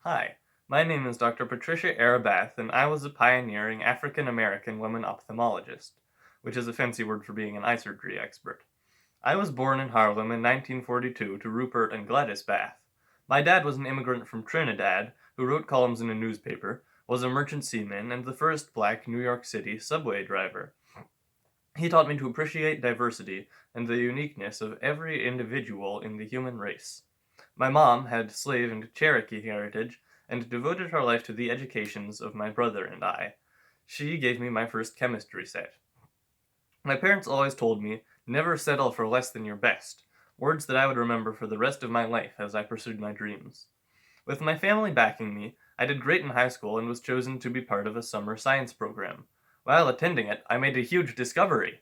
Hi, my name is Dr. Patricia Arabath, and I was a pioneering African American woman ophthalmologist, which is a fancy word for being an eye surgery expert. I was born in Harlem in 1942 to Rupert and Gladys Bath. My dad was an immigrant from Trinidad who wrote columns in a newspaper, was a merchant seaman, and the first black New York City subway driver. He taught me to appreciate diversity and the uniqueness of every individual in the human race. My mom had slave and Cherokee heritage and devoted her life to the educations of my brother and I. She gave me my first chemistry set. My parents always told me, never settle for less than your best, words that I would remember for the rest of my life as I pursued my dreams. With my family backing me, I did great in high school and was chosen to be part of a summer science program. While attending it, I made a huge discovery.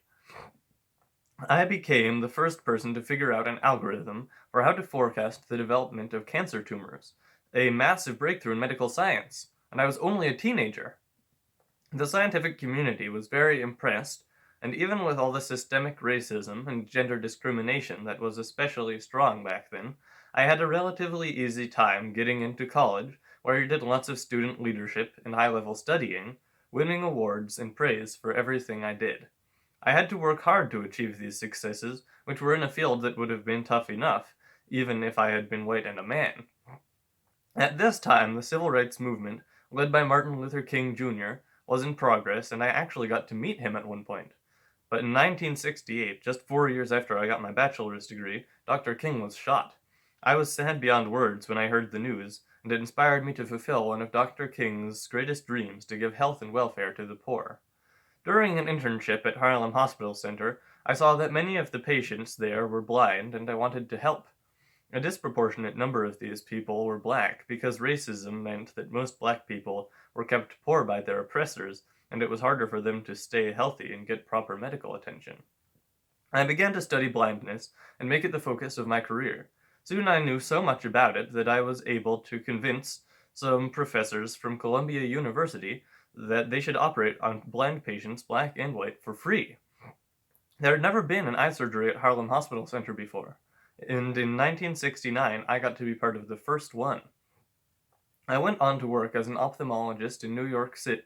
I became the first person to figure out an algorithm for how to forecast the development of cancer tumors, a massive breakthrough in medical science, and I was only a teenager. The scientific community was very impressed, and even with all the systemic racism and gender discrimination that was especially strong back then, I had a relatively easy time getting into college, where I did lots of student leadership and high-level studying, winning awards and praise for everything I did. I had to work hard to achieve these successes, which were in a field that would have been tough enough, even if I had been white and a man. At this time, the civil rights movement, led by Martin Luther King Jr., was in progress, and I actually got to meet him at one point. But in 1968, just 4 years after I got my bachelor's degree, Dr. King was shot. I was sad beyond words when I heard the news, and it inspired me to fulfill one of Dr. King's greatest dreams to give health and welfare to the poor. During an internship at Harlem Hospital Center, I saw that many of the patients there were blind, and I wanted to help. A disproportionate number of these people were black because racism meant that most black people were kept poor by their oppressors, and it was harder for them to stay healthy and get proper medical attention. I began to study blindness and make it the focus of my career. Soon I knew so much about it that I was able to convince some professors from Columbia University that they should operate on blind patients, black and white, for free. There had never been an eye surgery at Harlem Hospital Center before, and in 1969 I got to be part of the first one. I went on to work as an ophthalmologist in New York City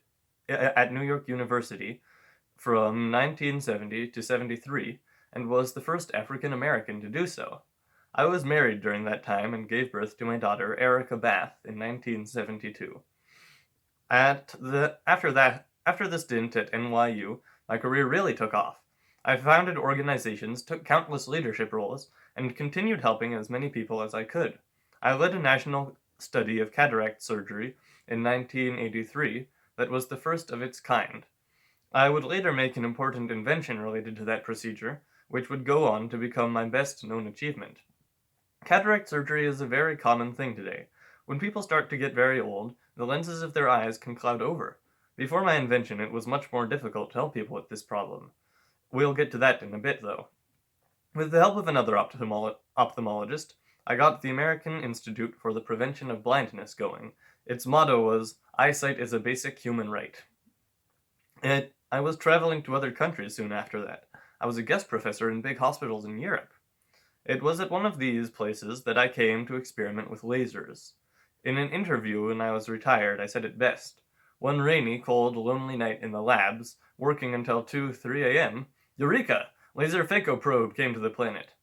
at New York University from 1970 to 73 and was the first African American to do so. I was married during that time and gave birth to my daughter Erica Bath in 1972. After the stint at NYU, my career really took off. I founded organizations, took countless leadership roles, and continued helping as many people as I could. I led a national study of cataract surgery in 1983 that was the first of its kind. I would later make an important invention related to that procedure, which would go on to become my best known achievement. Cataract surgery is a very common thing today. When people start to get very old, the lenses of their eyes can cloud over. Before my invention, it was much more difficult to help people with this problem. We'll get to that in a bit, though. With the help of another ophthalmologist, I got the American Institute for the Prevention of Blindness going. Its motto was, "Eyesight is a basic human right." I was traveling to other countries soon after that. I was a guest professor in big hospitals in Europe. It was at one of these places that I came to experiment with lasers. In an interview when I was retired, I said it best. One rainy, cold, lonely night in the labs, working until 2, 3 a.m., Eureka! Laser phaco probe came to the planet.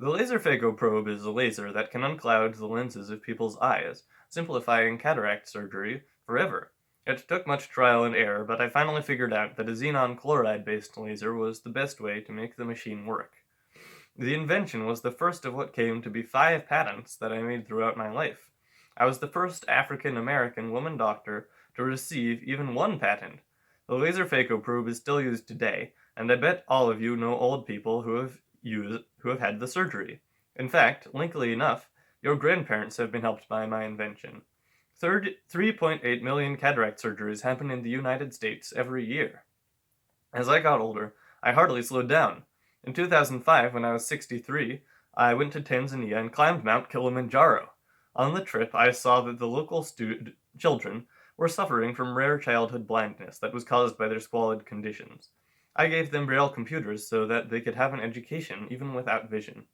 The laser phaco probe is a laser that can uncloud the lenses of people's eyes, simplifying cataract surgery forever. It took much trial and error, but I finally figured out that a xenon chloride-based laser was the best way to make the machine work. The invention was the first of what came to be 5 patents that I made throughout my life. I was the first African American woman doctor to receive even one patent. The laser phaco probe is still used today, and I bet all of you know old people who have had the surgery. In fact, linkily enough, your grandparents have been helped by my invention. 3.8 million cataract surgeries happen in the United States every year. As I got older, I hardly slowed down. In 2005, when I was 63, I went to Tanzania and climbed Mount Kilimanjaro. On the trip, I saw that the local children were suffering from rare childhood blindness that was caused by their squalid conditions. I gave them Braille computers so that they could have an education even without vision.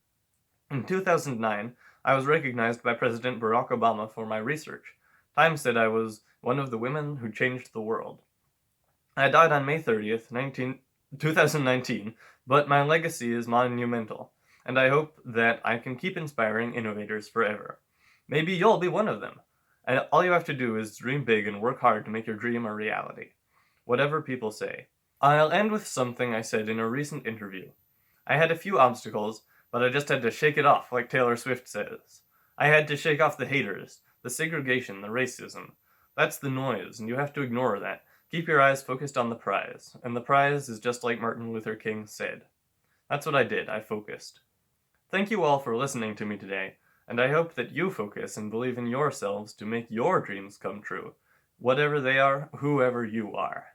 In 2009, I was recognized by President Barack Obama for my research. Time said I was one of the women who changed the world. I died on May 30th, 2019, but my legacy is monumental, and I hope that I can keep inspiring innovators forever. Maybe you'll be one of them. And all you have to do is dream big and work hard to make your dream a reality, whatever people say. I'll end with something I said in a recent interview. I had a few obstacles, but I just had to shake it off, like Taylor Swift says. I had to shake off the haters, the segregation, the racism. That's the noise, and you have to ignore that. Keep your eyes focused on the prize, and the prize is just like Martin Luther King said. That's what I did, I focused. Thank you all for listening to me today, and I hope that you focus and believe in yourselves to make your dreams come true, whatever they are, whoever you are.